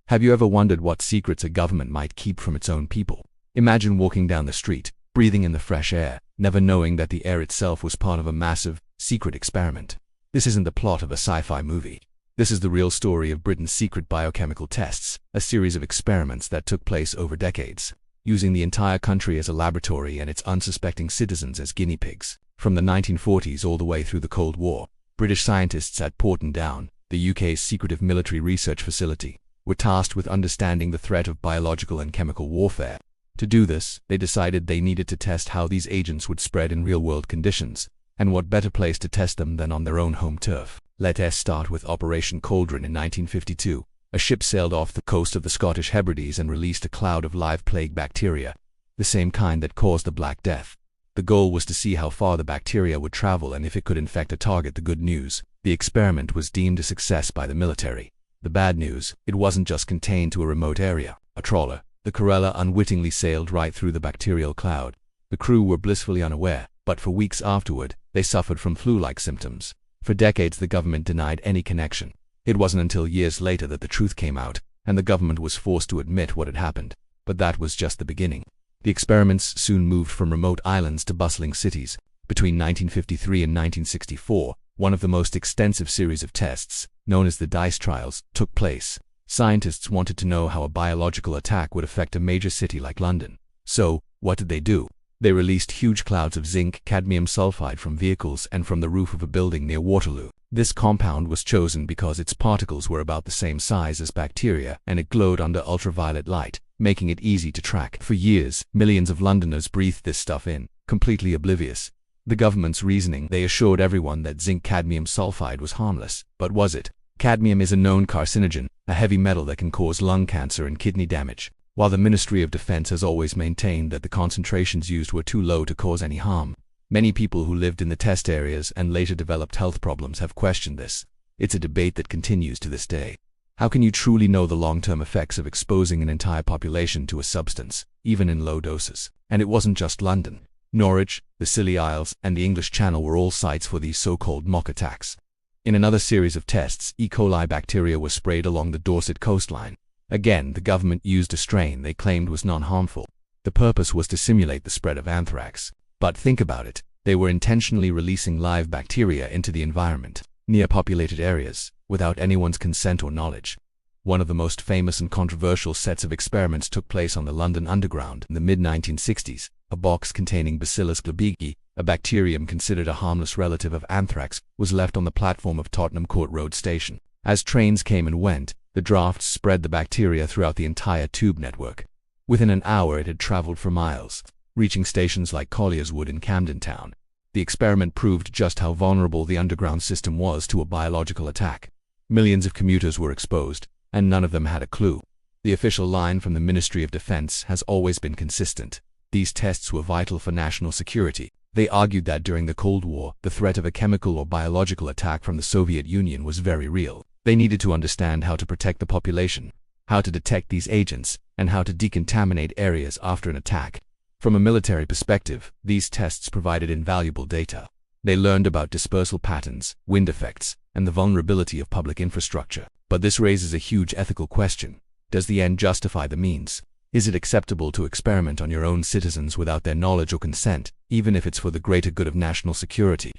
Have you ever wondered what secrets a government might keep from its own people? Imagine walking down the street, breathing in the fresh air, never knowing that the air itself was part of a massive, secret experiment. This isn't the plot of a sci-fi movie. This is the real story of Britain's secret biochemical tests, a series of experiments that took place over decades, using the entire country as a laboratory and its unsuspecting citizens as guinea pigs. From the 1940s all the way through the Cold War, British scientists at Porton Down, the UK's secretive military research facility, were tasked with understanding the threat of biological and chemical warfare. To do this, they decided they needed to test how these agents would spread in real-world conditions, and what better place to test them than on their own home turf. Let us start with Operation Cauldron in 1952. A ship sailed off the coast of the Scottish Hebrides and released a cloud of live plague bacteria, the same kind that caused the Black Death. The goal was to see how far the bacteria would travel and if it could infect a target. The good news: the experiment was deemed a success by the military. The bad news: it wasn't just contained to a remote area. A trawler, the Corella, unwittingly sailed right through the bacterial cloud. The crew were blissfully unaware, but for weeks afterward, they suffered from flu-like symptoms. For decades, the government denied any connection. It wasn't until years later that the truth came out, and the government was forced to admit what had happened. But that was just the beginning. The experiments soon moved from remote islands to bustling cities. Between 1953 and 1964, one of the most extensive series of tests, known as the DICE trials, took place. Scientists wanted to know how a biological attack would affect a major city like London. So, what did they do? They released huge clouds of zinc cadmium sulfide from vehicles and from the roof of a building near Waterloo. This compound was chosen because its particles were about the same size as bacteria and it glowed under ultraviolet light, making it easy to track. For years, millions of Londoners breathed this stuff in, completely oblivious. The government's reasoning: they assured everyone that zinc cadmium sulfide was harmless. But was it? Cadmium is a known carcinogen, a heavy metal that can cause lung cancer and kidney damage. While the Ministry of Defense has always maintained that the concentrations used were too low to cause any harm, many people who lived in the test areas and later developed health problems have questioned this. It's a debate that continues to this day. How can you truly know the long-term effects of exposing an entire population to a substance, even in low doses? And it wasn't just London. Norwich, the Scilly Isles, and the English Channel were all sites for these so-called mock attacks. In another series of tests, E. coli bacteria was sprayed along the Dorset coastline. Again, the government used a strain they claimed was non-harmful. The purpose was to simulate the spread of anthrax. But think about it, they were intentionally releasing live bacteria into the environment, near populated areas, without anyone's consent or knowledge. One of the most famous and controversial sets of experiments took place on the London Underground in the mid-1960s. A box containing Bacillus glabigii, a bacterium considered a harmless relative of anthrax, was left on the platform of Tottenham Court Road Station. As trains came and went, the drafts spread the bacteria throughout the entire tube network. Within an hour it had traveled for miles, reaching stations like Collier's Wood in Camden Town. The experiment proved just how vulnerable the underground system was to a biological attack. Millions of commuters were exposed, and none of them had a clue. The official line from the Ministry of Defense has always been consistent: these tests were vital for national security. They argued that during the Cold War, the threat of a chemical or biological attack from the Soviet Union was very real. They needed to understand how to protect the population, how to detect these agents, and how to decontaminate areas after an attack. From a military perspective, these tests provided invaluable data. They learned about dispersal patterns, wind effects, and the vulnerability of public infrastructure. But this raises a huge ethical question. Does the end justify the means? Is it acceptable to experiment on your own citizens without their knowledge or consent, even if it's for the greater good of national security?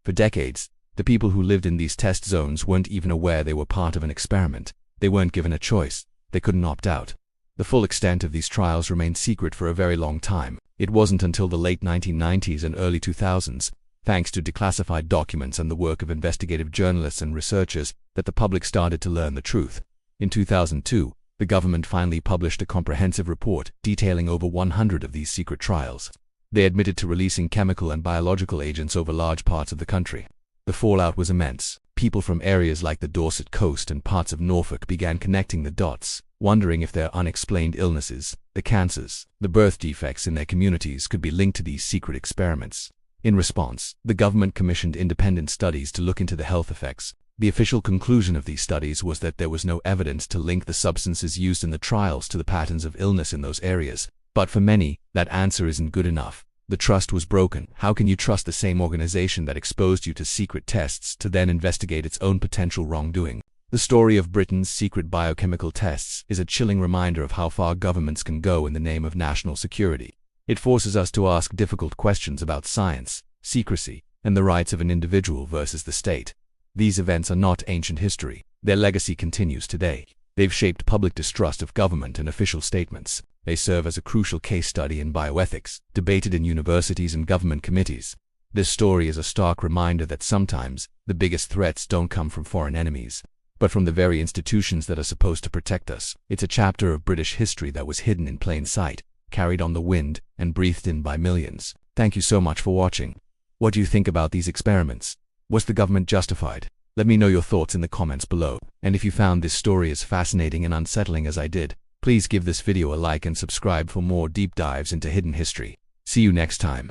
For decades, the people who lived in these test zones weren't even aware they were part of an experiment. They weren't given a choice. They couldn't opt out. The full extent of these trials remained secret for a very long time. It wasn't until the late 1990s and early 2000s, thanks to declassified documents and the work of investigative journalists and researchers, that the public started to learn the truth. In 2002, the government finally published a comprehensive report detailing over 100 of these secret trials. They admitted to releasing chemical and biological agents over large parts of the country. The fallout was immense. People from areas like the Dorset coast and parts of Norfolk began connecting the dots, wondering if their unexplained illnesses, the cancers, the birth defects in their communities could be linked to these secret experiments. In response, the government commissioned independent studies to look into the health effects. The official conclusion of these studies was that there was no evidence to link the substances used in the trials to the patterns of illness in those areas. But for many, that answer isn't good enough. The trust was broken. How can you trust the same organization that exposed you to secret tests to then investigate its own potential wrongdoing? The story of Britain's secret biochemical tests is a chilling reminder of how far governments can go in the name of national security. It forces us to ask difficult questions about science, secrecy, and the rights of an individual versus the state. These events are not ancient history. Their legacy continues today. They've shaped public distrust of government and official statements. They serve as a crucial case study in bioethics, debated in universities and government committees. This story is a stark reminder that sometimes the biggest threats don't come from foreign enemies, but from the very institutions that are supposed to protect us. It's a chapter of British history that was hidden in plain sight, carried on the wind, and breathed in by millions. Thank you so much for watching. What do you think about these experiments? Was the government justified? Let me know your thoughts in the comments below. And if you found this story as fascinating and unsettling as I did, please give this video a like and subscribe for more deep dives into hidden history. See you next time.